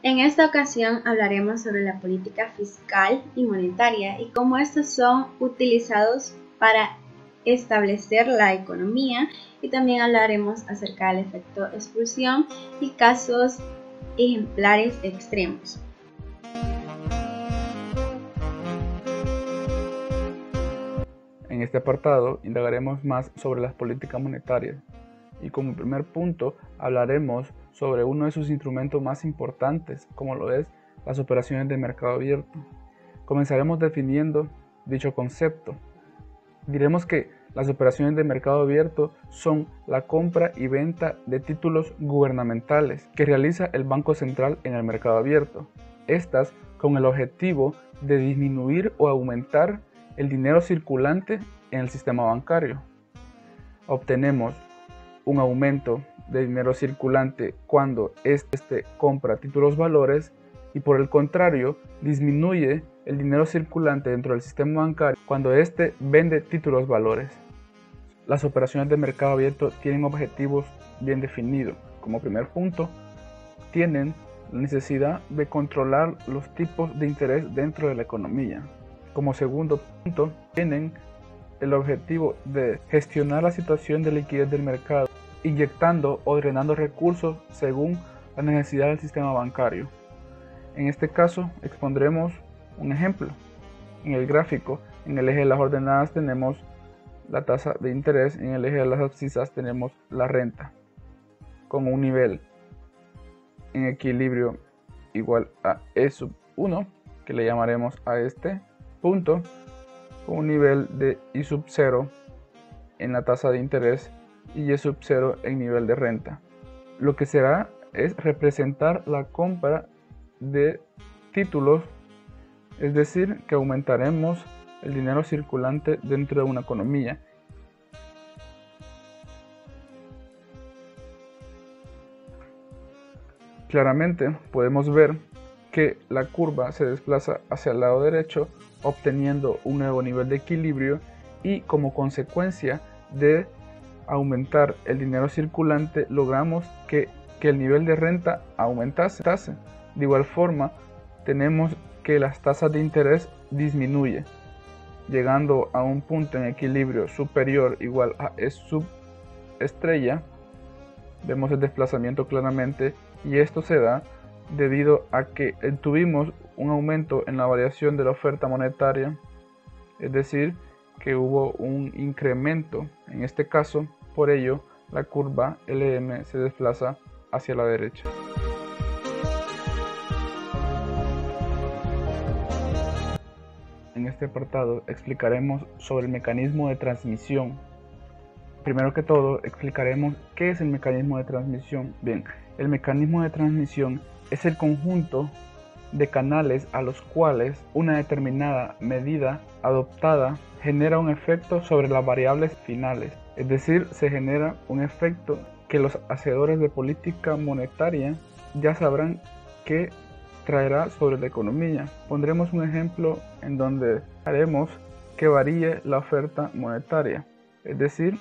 En esta ocasión hablaremos sobre la política fiscal y monetaria y cómo estos son utilizados para establecer la economía, y también hablaremos acerca del efecto expulsión y casos ejemplares extremos. En este apartado indagaremos más sobre las políticas monetarias y como primer punto hablaremos sobre uno de sus instrumentos más importantes, como lo es las operaciones de mercado abierto. Comenzaremos definiendo dicho concepto. Diremos que las operaciones de mercado abierto son la compra y venta de títulos gubernamentales que realiza el Banco Central en el mercado abierto. Estas con el objetivo de disminuir o aumentar el dinero circulante en el sistema bancario. Obtenemos un aumento de dinero circulante cuando este compra títulos valores y por el contrario disminuye el dinero circulante dentro del sistema bancario cuando éste vende títulos valores. Las operaciones de mercado abierto tienen objetivos bien definidos. Como primer punto, tienen la necesidad de controlar los tipos de interés dentro de la economía. Como segundo punto, tienen el objetivo de gestionar la situación de liquidez del mercado, inyectando o drenando recursos según la necesidad del sistema bancario. En este caso, expondremos un ejemplo. En el gráfico, en el eje de las ordenadas tenemos la tasa de interés, en el eje de las abscisas tenemos la renta, con un nivel en equilibrio igual a E1, que le llamaremos a este punto, con un nivel de I0 en la tasa de interés y Y0 en nivel de renta. Lo que será es representar la compra de títulos, es decir, que aumentaremos el dinero circulante dentro de una economía. Claramente podemos ver que la curva se desplaza hacia el lado derecho, obteniendo un nuevo nivel de equilibrio y como consecuencia de aumentar el dinero circulante logramos que el nivel de renta aumentase. De igual forma tenemos que las tasas de interés disminuyen, llegando a un punto en equilibrio superior igual a E sub estrella. Vemos el desplazamiento claramente y esto se da debido a que tuvimos un aumento en la variación de la oferta monetaria, es decir, que hubo un incremento en este caso, por ello la curva LM se desplaza hacia la derecha. En este apartado explicaremos sobre el mecanismo de transmisión. Primero que todo explicaremos qué es el mecanismo de transmisión. Bien, el mecanismo de transmisión es el conjunto de canales a los cuales una determinada medida adoptada genera un efecto sobre las variables finales. Es decir, se genera un efecto que los hacedores de política monetaria ya sabrán que traerá sobre la economía. Pondremos un ejemplo en donde haremos que varíe la oferta monetaria, es decir,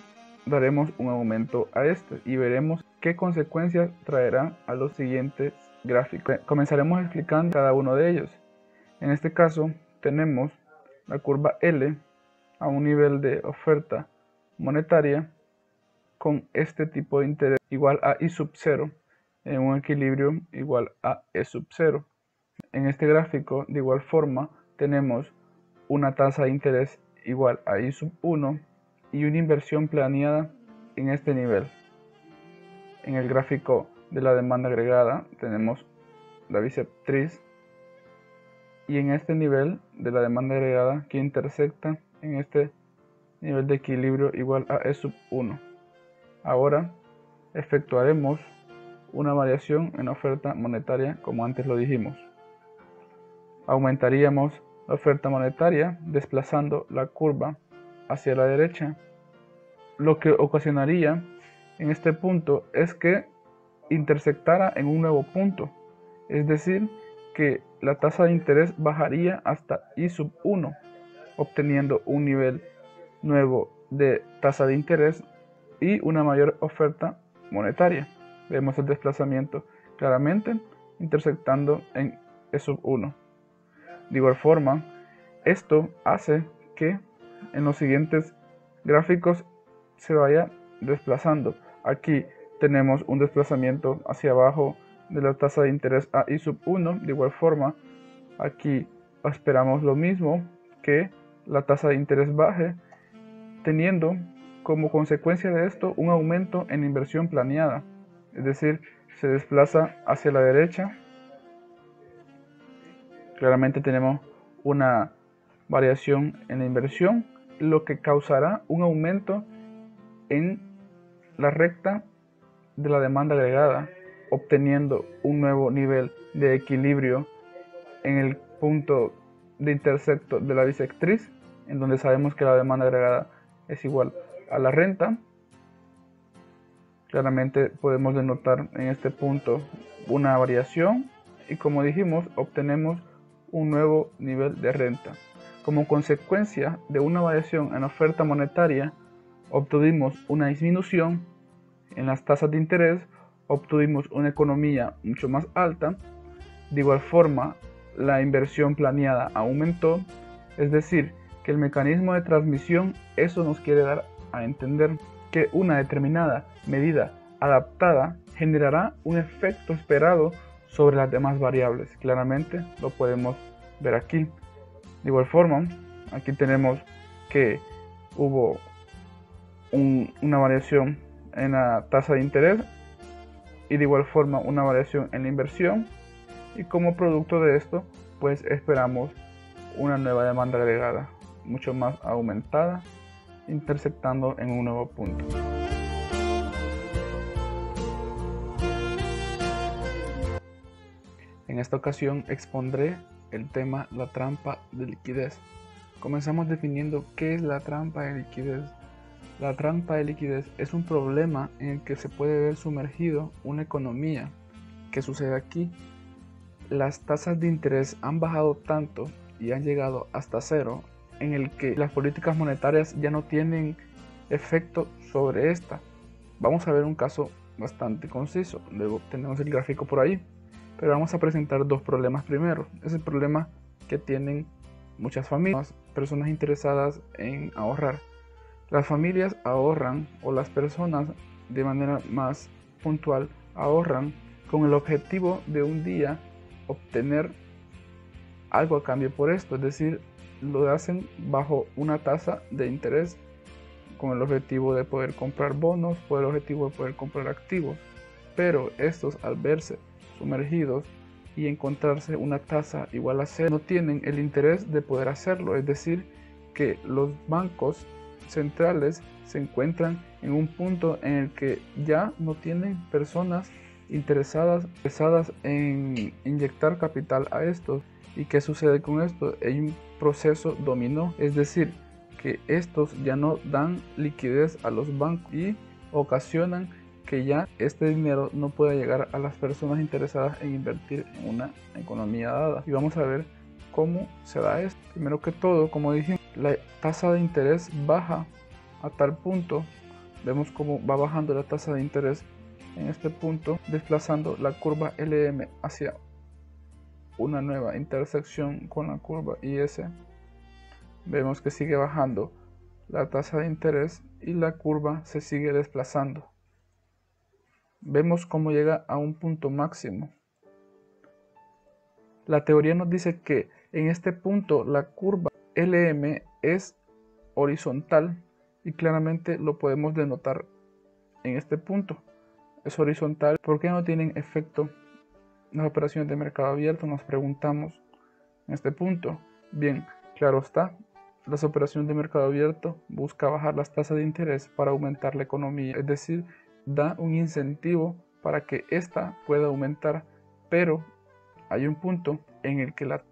daremos un aumento a este y veremos qué consecuencias traerá a los siguientes gráficos. Comenzaremos explicando cada uno de ellos. En este caso tenemos la curva L a un nivel de oferta monetaria con este tipo de interés igual a I0 en un equilibrio igual a E0. En este gráfico de igual forma tenemos una tasa de interés igual a I1 y una inversión planeada en este nivel. En el gráfico de la demanda agregada tenemos la bisectriz y en este nivel de la demanda agregada que intersecta en este nivel de equilibrio igual a E1. Ahora efectuaremos una variación en la oferta monetaria como antes lo dijimos. Aumentaríamos la oferta monetaria desplazando la curva hacia la derecha. Lo que ocasionaría en este punto es que intersectara en un nuevo punto, es decir, que la tasa de interés bajaría hasta I1, obteniendo un nivel nuevo de tasa de interés y una mayor oferta monetaria. Vemos el desplazamiento claramente intersectando en E sub 1. De igual forma, esto hace que en los siguientes gráficos se vaya desplazando. Aquí tenemos un desplazamiento hacia abajo de la tasa de interés a I sub 1. De igual forma, aquí esperamos lo mismo, que la tasa de interés baje, teniendo como consecuencia de esto un aumento en la inversión planeada. Es decir, se desplaza hacia la derecha. Claramente tenemos una variación en la inversión, lo que causará un aumento en la recta de la demanda agregada, obteniendo un nuevo nivel de equilibrio en el punto de intersecto de la bisectriz, en donde sabemos que la demanda agregada es igual a la renta. Claramente podemos denotar en este punto una variación y, como dijimos, obtenemos un nuevo nivel de renta. Como consecuencia de una variación en la oferta monetaria, obtuvimos una disminución en las tasas de interés, obtuvimos una economía mucho más alta. De igual forma, la inversión planeada aumentó, es decir, que el mecanismo de transmisión, eso nos quiere dar a entender que una determinada medida adaptada generará un efecto esperado sobre las demás variables. Claramente lo podemos ver aquí. De igual forma, aquí tenemos que hubo una variación en la tasa de interés y de igual forma una variación en la inversión, y como producto de esto pues esperamos una nueva demanda agregada mucho más aumentada, intersectando en un nuevo punto. En esta ocasión expondré el tema la trampa de liquidez. Comenzamos definiendo qué es la trampa de liquidez. La trampa de liquidez es un problema en el que se puede ver sumergido una economía. ¿Qué sucede aquí? Las tasas de interés han bajado tanto y han llegado hasta cero, en el que las políticas monetarias ya no tienen efecto sobre esta. Vamos a ver un caso bastante conciso, luego tenemos el gráfico por ahí, pero vamos a presentar dos problemas primero. Es el problema que tienen muchas familias, personas interesadas en ahorrar. Las familias ahorran, o las personas de manera más puntual ahorran con el objetivo de un día obtener algo a cambio por esto, es decir, lo hacen bajo una tasa de interés con el objetivo de poder comprar bonos, con el objetivo de poder comprar activos, pero estos, al verse sumergidos y encontrarse una tasa igual a cero, no tienen el interés de poder hacerlo. Es decir, que los bancos centrales se encuentran en un punto en el que ya no tienen personas interesadas en inyectar capital a estos. ¿Y qué sucede con esto? Hay un proceso dominó, es decir, que estos ya no dan liquidez a los bancos y ocasionan que ya este dinero no pueda llegar a las personas interesadas en invertir en una economía dada. Y vamos a ver cómo se da esto. Primero que todo, como dijimos, la tasa de interés baja a tal punto, vemos cómo va bajando la tasa de interés en este punto, desplazando la curva LM hacia una nueva intersección con la curva IS. Vemos que sigue bajando la tasa de interés y la curva se sigue desplazando. Vemos cómo llega a un punto máximo. La teoría nos dice que en este punto la curva LM es horizontal y claramente lo podemos denotar en este punto. Es horizontal. ¿Por qué no tienen efecto las operaciones de mercado abierto? Nos preguntamos en este punto. Bien, claro está, las operaciones de mercado abierto buscan bajar las tasas de interés para aumentar la economía, es decir, da un incentivo para que ésta pueda aumentar, pero hay un punto en el que la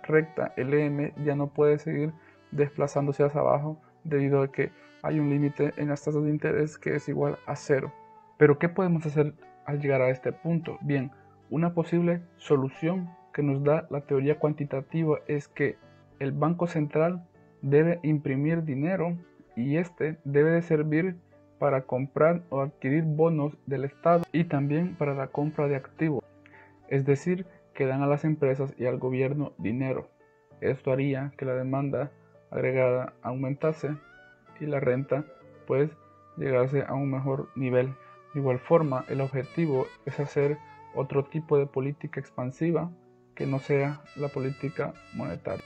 recta LM ya no puede seguir desplazándose hacia abajo debido a que hay un límite en las tasas de interés que es igual a cero. Pero ¿qué podemos hacer al llegar a este punto? Bien, una posible solución que nos da la teoría cuantitativa es que el Banco Central debe imprimir dinero y este debe de servir para comprar o adquirir bonos del Estado y también para la compra de activos. es decir, que dan a las empresas y al gobierno dinero. Esto haría que la demanda agregada aumentase y la renta pues llegase a un mejor nivel. De igual forma, el objetivo es hacer otro tipo de política expansiva que no sea la política monetaria.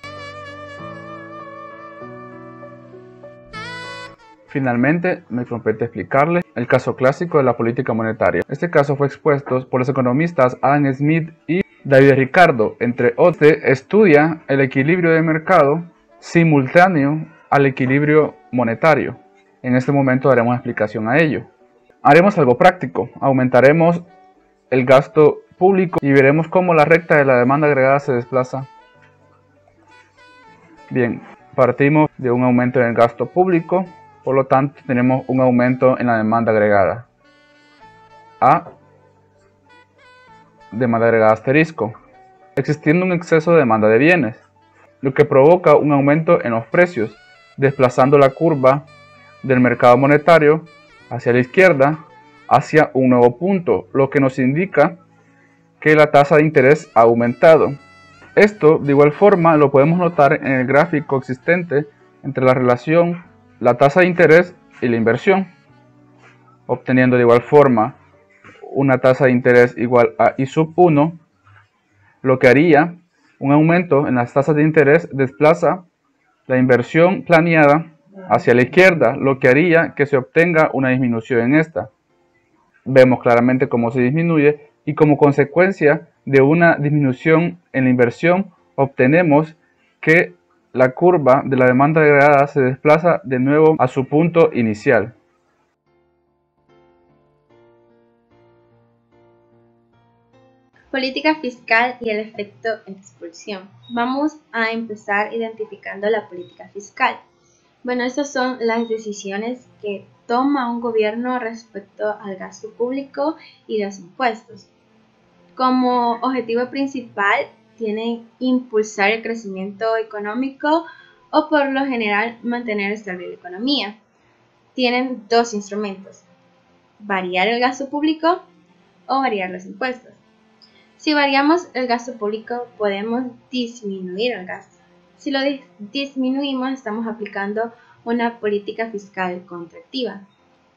Finalmente, me compete explicarles el caso clásico de la política monetaria. Este caso fue expuesto por los economistas Adam Smith y David Ricardo. Entre otros, estudia el equilibrio de mercado simultáneo al equilibrio monetario. En este momento daremos explicación a ello. Haremos algo práctico, aumentaremos el gasto público y veremos cómo la recta de la demanda agregada se desplaza. Bien, partimos de un aumento en el gasto público, por lo tanto tenemos un aumento en la demanda agregada. A, demanda agregada asterisco, existiendo un exceso de demanda de bienes, lo que provoca un aumento en los precios, desplazando la curva del mercado monetario hacia la izquierda, hacia un nuevo punto, lo que nos indica que la tasa de interés ha aumentado. Esto, de igual forma, lo podemos notar en el gráfico existente entre la relación la tasa de interés y la inversión, obteniendo de igual forma una tasa de interés igual a I sub 1, lo que haría un aumento en las tasas de interés desplaza la inversión planeada hacia la izquierda, lo que haría que se obtenga una disminución en esta. Vemos claramente cómo se disminuye y como consecuencia de una disminución en la inversión obtenemos que la curva de la demanda agregada se desplaza de nuevo a su punto inicial. Política fiscal y el efecto expulsión. Vamos a empezar identificando la política fiscal. Bueno, estas son las decisiones que toma un gobierno respecto al gasto público y los impuestos. Como objetivo principal tienen impulsar el crecimiento económico o por lo general mantener estable la economía. Tienen dos instrumentos: variar el gasto público o variar los impuestos. Si variamos el gasto público, podemos disminuir el gasto. Si lo disminuimos, estamos aplicando una política fiscal contractiva.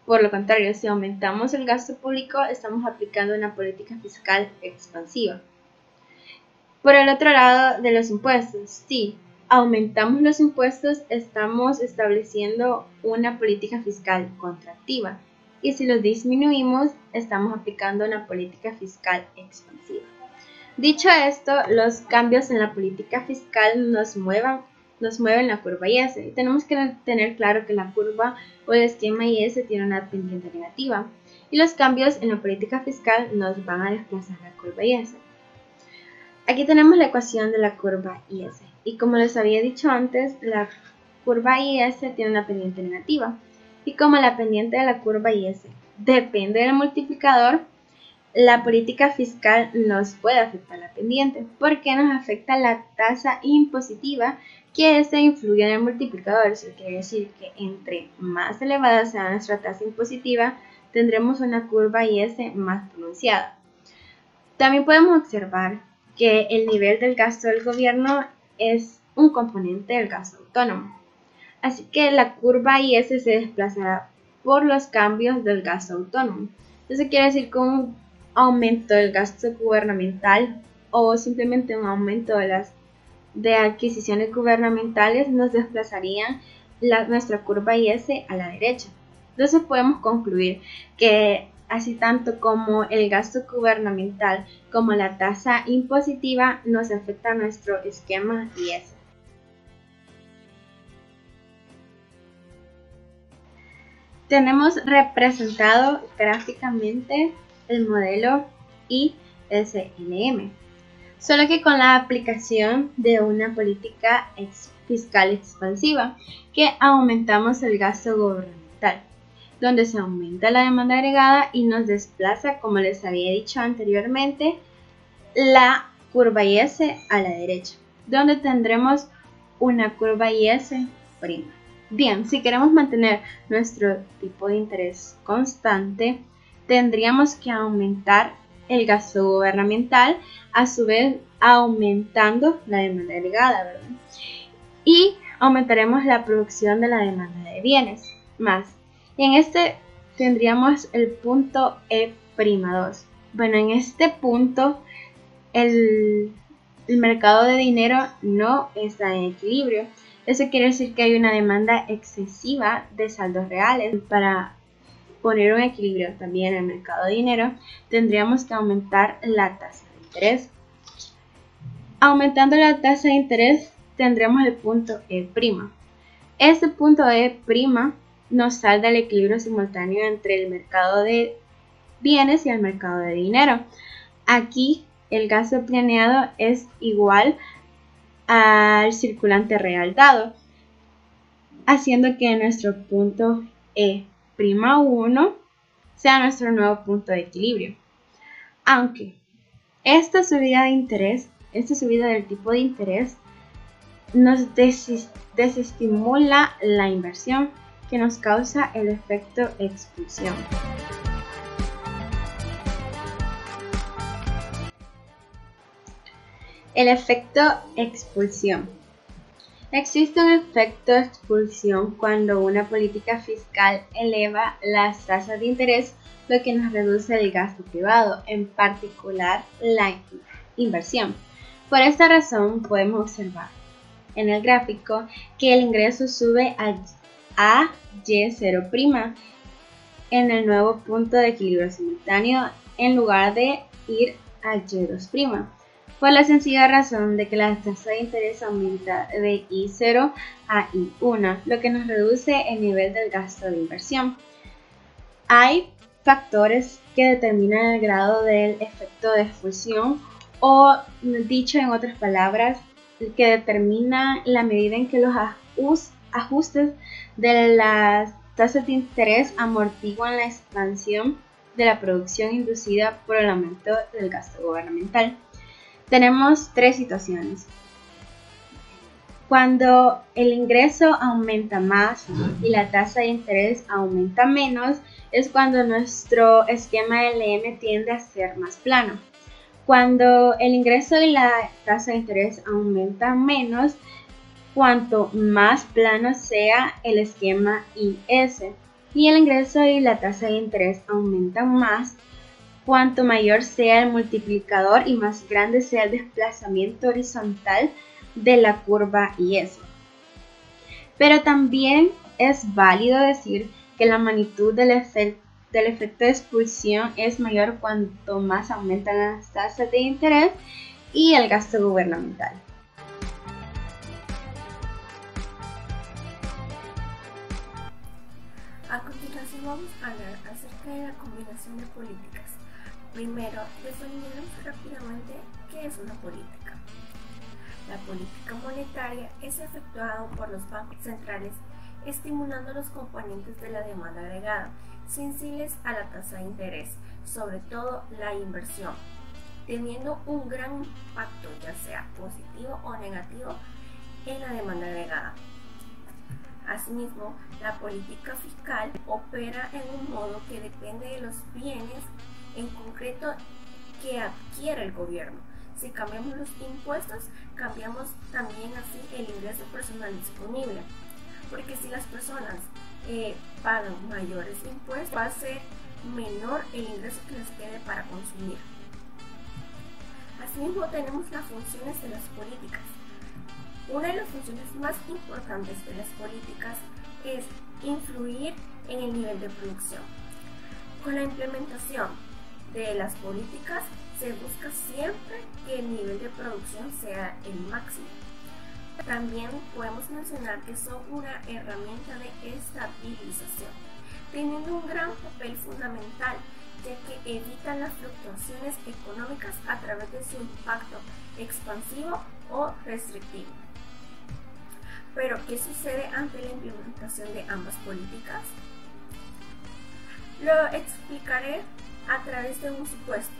Por lo contrario, si aumentamos el gasto público, estamos aplicando una política fiscal expansiva. Por el otro lado de los impuestos, si aumentamos los impuestos, estamos estableciendo una política fiscal contractiva. Y si los disminuimos, estamos aplicando una política fiscal expansiva. Dicho esto, los cambios en la política fiscal nos mueven la curva IS. Y tenemos que tener claro que la curva o el esquema IS tiene una pendiente negativa. Y los cambios en la política fiscal nos van a desplazar la curva IS. Aquí tenemos la ecuación de la curva IS. Y como les había dicho antes, la curva IS tiene una pendiente negativa. Y como la pendiente de la curva IS depende del multiplicador, la política fiscal nos puede afectar la pendiente, porque nos afecta la tasa impositiva, que esta influye en el multiplicador. Eso quiere decir que entre más elevada sea nuestra tasa impositiva, tendremos una curva IS más pronunciada. También podemos observar que el nivel del gasto del gobierno es un componente del gasto autónomo. Así que la curva IS se desplazará por los cambios del gasto autónomo. Eso quiere decir que un aumento del gasto gubernamental o simplemente un aumento de adquisiciones gubernamentales nos desplazarían nuestra curva IS a la derecha. Entonces podemos concluir que así tanto como el gasto gubernamental como la tasa impositiva nos afecta a nuestro esquema IS. Tenemos representado gráficamente el modelo ISLM, solo que con la aplicación de una política fiscal expansiva, que aumentamos el gasto gubernamental, donde se aumenta la demanda agregada y nos desplaza, como les había dicho anteriormente, la curva IS a la derecha, donde tendremos una curva IS prima. Bien, si queremos mantener nuestro tipo de interés constante, tendríamos que aumentar el gasto gubernamental, a su vez aumentando la demanda agregada, ¿verdad? Y aumentaremos la producción de la demanda de bienes más. Y en este tendríamos el punto E'2. Bueno, en este punto el mercado de dinero no está en equilibrio. Eso quiere decir que hay una demanda excesiva de saldos reales. Para poner un equilibrio también en el mercado de dinero, tendríamos que aumentar la tasa de interés. Aumentando la tasa de interés, tendremos el punto E'. Este punto E' nos salda el equilibrio simultáneo entre el mercado de bienes y el mercado de dinero. Aquí el gasto planeado es igual al circulante real dado, haciendo que nuestro punto E'1 sea nuestro nuevo punto de equilibrio. Aunque esta subida del tipo de interés nos desestimula la inversión, que nos causa el efecto expulsión. El efecto expulsión. Existe un efecto expulsión cuando una política fiscal eleva las tasas de interés, lo que nos reduce el gasto privado, en particular la inversión. Por esta razón podemos observar en el gráfico que el ingreso sube a Y0' en el nuevo punto de equilibrio simultáneo en lugar de ir a Y2', por la sencilla razón de que la tasa de interés aumenta de I0 a I1, lo que nos reduce el nivel del gasto de inversión. Hay factores que determinan el grado del efecto de expulsión, o dicho en otras palabras, que determina la medida en que los ajustes de las tasas de interés amortiguan la expansión de la producción inducida por el aumento del gasto gubernamental. Tenemos tres situaciones. Cuando el ingreso aumenta más y la tasa de interés aumenta menos, es cuando nuestro esquema LM tiende a ser más plano. Cuando el ingreso y la tasa de interés aumentan menos, cuanto más plano sea el esquema IS, y el ingreso y la tasa de interés aumentan más, cuanto mayor sea el multiplicador y más grande sea el desplazamiento horizontal de la curva IS. Pero también es válido decir que la magnitud del efecto de expulsión es mayor cuanto más aumentan las tasas de interés y el gasto gubernamental. A continuación vamos a hablar acerca de la combinación de políticas. Primero, definiremos rápidamente qué es una política. La política monetaria es efectuada por los bancos centrales estimulando los componentes de la demanda agregada, sensibles a la tasa de interés, sobre todo la inversión, teniendo un gran impacto, ya sea positivo o negativo, en la demanda agregada. Asimismo, la política fiscal opera en un modo que depende de los bienes en concreto que adquiere el gobierno. Si cambiamos los impuestos, cambiamos también así el ingreso personal disponible, porque si las personas pagan mayores impuestos, va a ser menor el ingreso que les quede para consumir. Asimismo, tenemos las funciones de las políticas. Una de las funciones más importantes de las políticas es influir en el nivel de producción. Con la implementación de las políticas se busca siempre que el nivel de producción sea el máximo. También podemos mencionar que son una herramienta de estabilización, teniendo un gran papel fundamental, ya que evitan las fluctuaciones económicas a través de su impacto expansivo o restrictivo. Pero, ¿qué sucede ante la implementación de ambas políticas? Lo explicaré a través de un supuesto,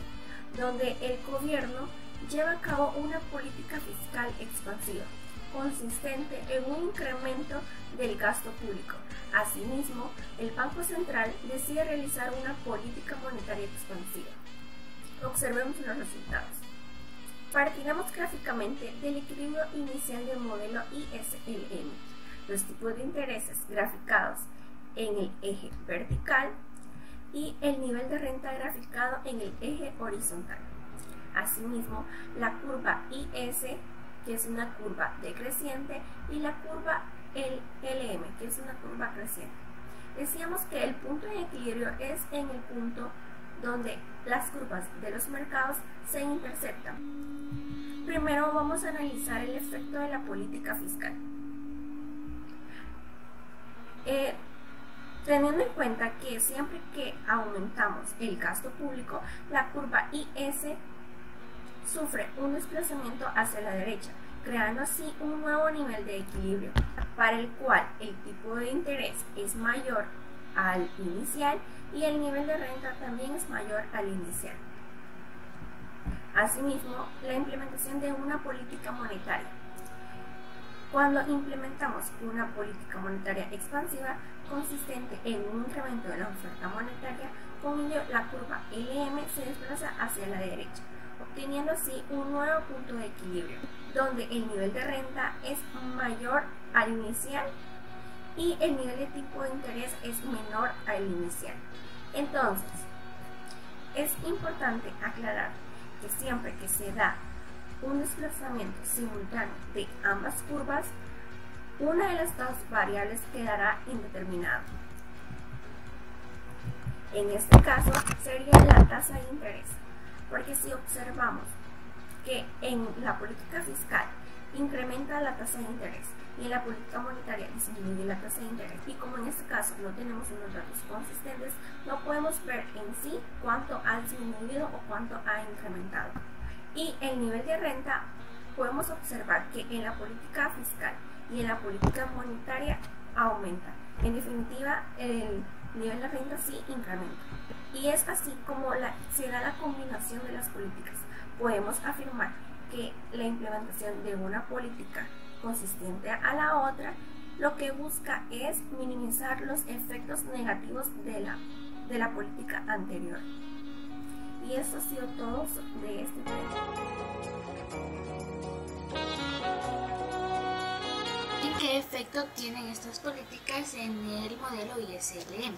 donde el gobierno lleva a cabo una política fiscal expansiva, consistente en un incremento del gasto público. Asimismo, el Banco Central decide realizar una política monetaria expansiva. Observemos los resultados. Partiremos gráficamente del equilibrio inicial del modelo ISLM, los tipos de intereses graficados en el eje vertical y el nivel de renta graficado en el eje horizontal. Asimismo, la curva IS, que es una curva decreciente, y la curva LM, que es una curva creciente. Decíamos que el punto de equilibrio es en el punto donde las curvas de los mercados se interceptan. Primero vamos a analizar el efecto de la política fiscal. Teniendo en cuenta que siempre que aumentamos el gasto público, la curva IS sufre un desplazamiento hacia la derecha, creando así un nuevo nivel de equilibrio, para el cual el tipo de interés es mayor al inicial y el nivel de renta también es mayor al inicial. Asimismo, la implementación de una política monetaria. Cuando implementamos una política monetaria expansiva consistente en un incremento de la oferta monetaria, con ello la curva LM se desplaza hacia la derecha, obteniendo así un nuevo punto de equilibrio, donde el nivel de renta es mayor al inicial y el nivel de tipo de interés es menor al inicial. Entonces, es importante aclarar que siempre que se da un desplazamiento simultáneo de ambas curvas, una de las dos variables quedará indeterminada. En este caso sería la tasa de interés, porque si observamos que en la política fiscal incrementa la tasa de interés y en la política monetaria disminuye la tasa de interés, y como en este caso no tenemos unos datos consistentes, no podemos ver en sí cuánto ha disminuido o cuánto ha incrementado. Y el nivel de renta podemos observar que en la política fiscal y en la política monetaria aumenta. En definitiva, el nivel de renta sí incrementa. Y es así como se da la combinación de las políticas. Podemos afirmar que la implementación de una política consistente a la otra lo que busca es minimizar los efectos negativos de la política anterior. Y esto ha sido todo de este tema. ¿En qué efecto tienen estas políticas en el modelo ISLM?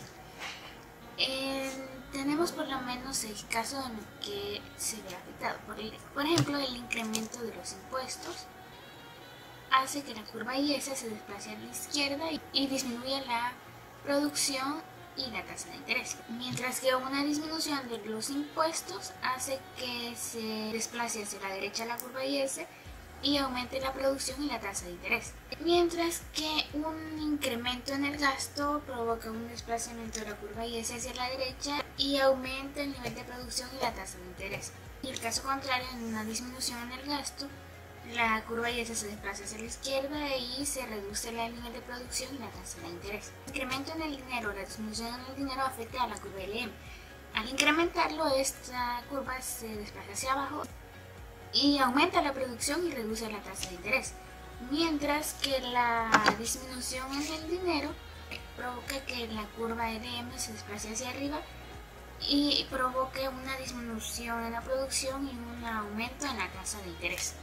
Tenemos por lo menos el caso en el que se ve afectado. Por ejemplo, el incremento de los impuestos hace que la curva IS se desplace a la izquierda y disminuya la producción y la tasa de interés, mientras que una disminución de los impuestos hace que se desplace hacia la derecha la curva IS y aumente la producción y la tasa de interés, mientras que un incremento en el gasto provoca un desplazamiento de la curva IS hacia la derecha y aumenta el nivel de producción y la tasa de interés. Y el caso contrario, en una disminución en el gasto, la curva IS se desplaza hacia la izquierda y se reduce el nivel de producción y la tasa de interés. El incremento en el dinero, la disminución en el dinero afecta a la curva LM. Al incrementarlo, esta curva se desplaza hacia abajo y aumenta la producción y reduce la tasa de interés, mientras que la disminución en el dinero provoca que la curva LM se desplace hacia arriba y provoque una disminución en la producción y un aumento en la tasa de interés.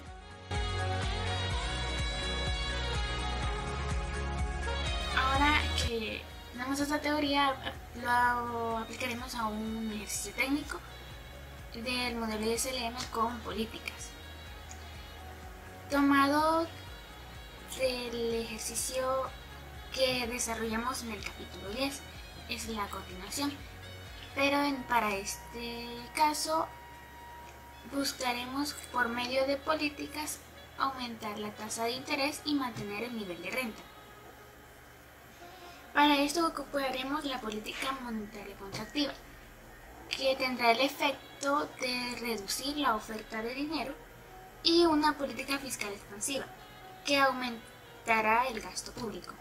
Ahora que tenemos esta teoría, lo aplicaremos a un ejercicio técnico del modelo ISLM con políticas. Tomado del ejercicio que desarrollamos en el capítulo 10, es la continuación, pero para este caso buscaremos por medio de políticas aumentar la tasa de interés y mantener el nivel de renta. Para esto ocuparemos la política monetaria contractiva, que tendrá el efecto de reducir la oferta de dinero, y una política fiscal expansiva, que aumentará el gasto público.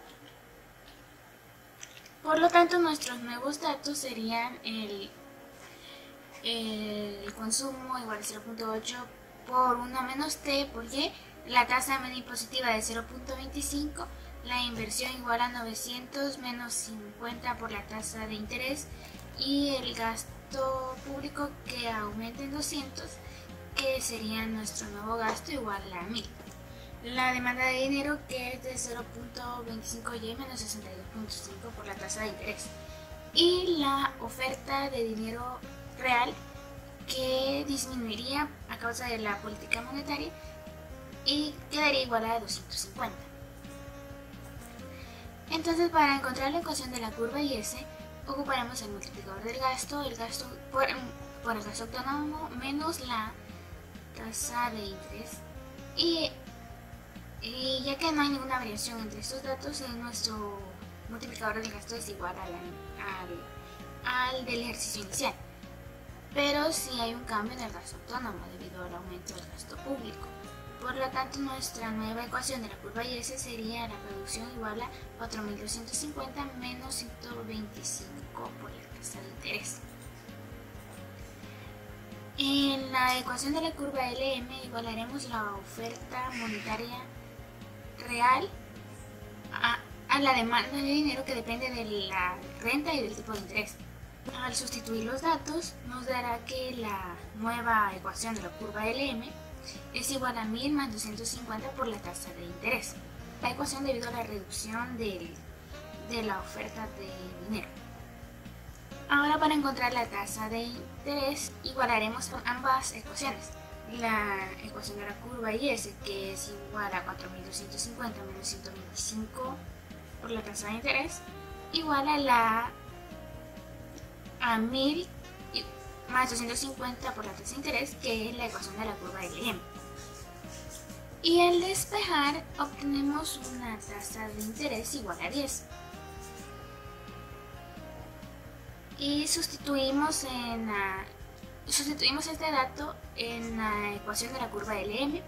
Por lo tanto, nuestros nuevos datos serían el consumo igual a 0.8 por 1 menos t por y, la tasa media impositiva de 0.25, la inversión igual a 900 menos 50 por la tasa de interés y el gasto gasto público que aumente en 200, que sería nuestro nuevo gasto igual a 1000. La demanda de dinero, que es de 0.25y menos 62.5 por la tasa de interés. Y la oferta de dinero real, que disminuiría a causa de la política monetaria y quedaría igual a 250. Entonces, para encontrar la ecuación de la curva IS, ocuparemos el multiplicador del gasto, el gasto por el gasto autónomo menos la tasa de interés. Y ya que no hay ninguna variación entre estos datos, nuestro multiplicador del gasto es igual al del ejercicio inicial. Pero sí hay un cambio en el gasto autónomo debido al aumento del gasto público. Por lo tanto, nuestra nueva ecuación de la curva IS sería la producción igual a 4.250 menos 125 por la tasa de interés. En la ecuación de la curva LM igualaremos la oferta monetaria real a la demanda de dinero, que depende de la renta y del tipo de interés. Al sustituir los datos, nos dará que la nueva ecuación de la curva LM es igual a 1000 más 250 por la tasa de interés. La ecuación debido a la reducción de la oferta de dinero. Ahora, para encontrar la tasa de interés, igualaremos ambas ecuaciones. La ecuación de la curva IS, que es igual a 4.250 menos 125 por la tasa de interés, igual a 1000 más 250 por la tasa de interés, que es la ecuación de la curva LM. Y al despejar, obtenemos una tasa de interés igual a 10. Y sustituimos este dato en la ecuación de la curva LM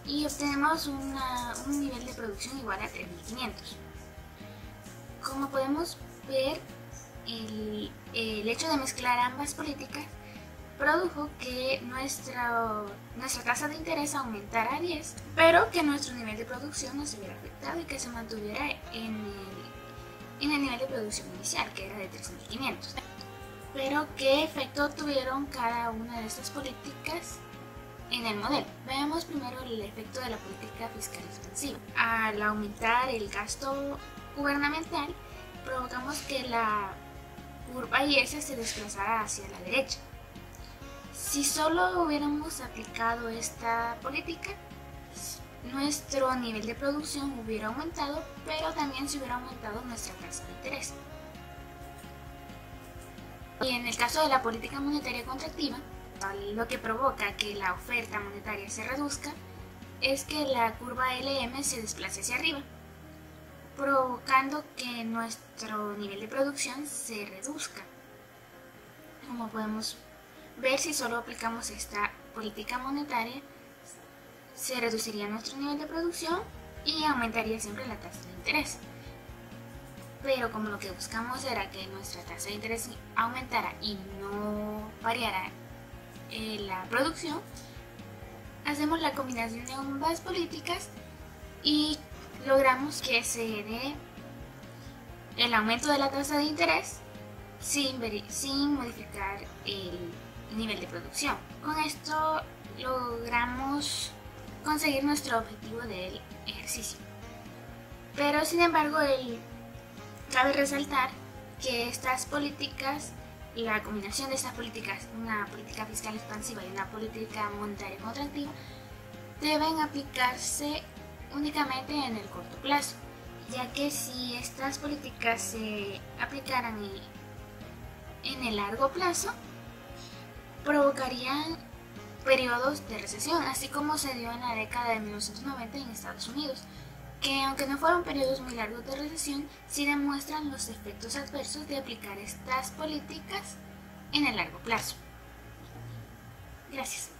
y obtenemos un nivel de producción igual a 3500. Como podemos ver, el hecho de mezclar ambas políticas produjo que nuestra tasa de interés aumentara a 10, pero que nuestro nivel de producción no se viera afectado y que se mantuviera en el nivel de producción inicial, que era de 3500. Pero ¿qué efecto tuvieron cada una de estas políticas en el modelo? Veamos primero el efecto de la política fiscal expansiva. Al aumentar el gasto gubernamental, provocamos que la curva IS se desplazara hacia la derecha. Si solo hubiéramos aplicado esta política, nuestro nivel de producción hubiera aumentado, pero también se hubiera aumentado nuestra tasa de interés. Y en el caso de la política monetaria contractiva, lo que provoca que la oferta monetaria se reduzca es que la curva LM se desplace hacia arriba, provocando que nuestro nivel de producción se reduzca. Como podemos ver, si solo aplicamos esta política monetaria, se reduciría nuestro nivel de producción y aumentaría siempre la tasa de interés. Pero como lo que buscamos era que nuestra tasa de interés aumentara y no variara la producción, hacemos la combinación de ambas políticas y logramos que se dé el aumento de la tasa de interés sin modificar el nivel de producción. Con esto logramos conseguir nuestro objetivo del ejercicio. Pero sin embargo, cabe resaltar que estas políticas, la combinación de estas políticas, una política fiscal expansiva y una política monetaria contractiva, deben aplicarse únicamente en el corto plazo, ya que si estas políticas se aplicaran en el largo plazo, provocarían periodos de recesión, así como se dio en la década de 1990 en Estados Unidos, que aunque no fueron periodos muy largos de recesión, sí demuestran los efectos adversos de aplicar estas políticas en el largo plazo. Gracias.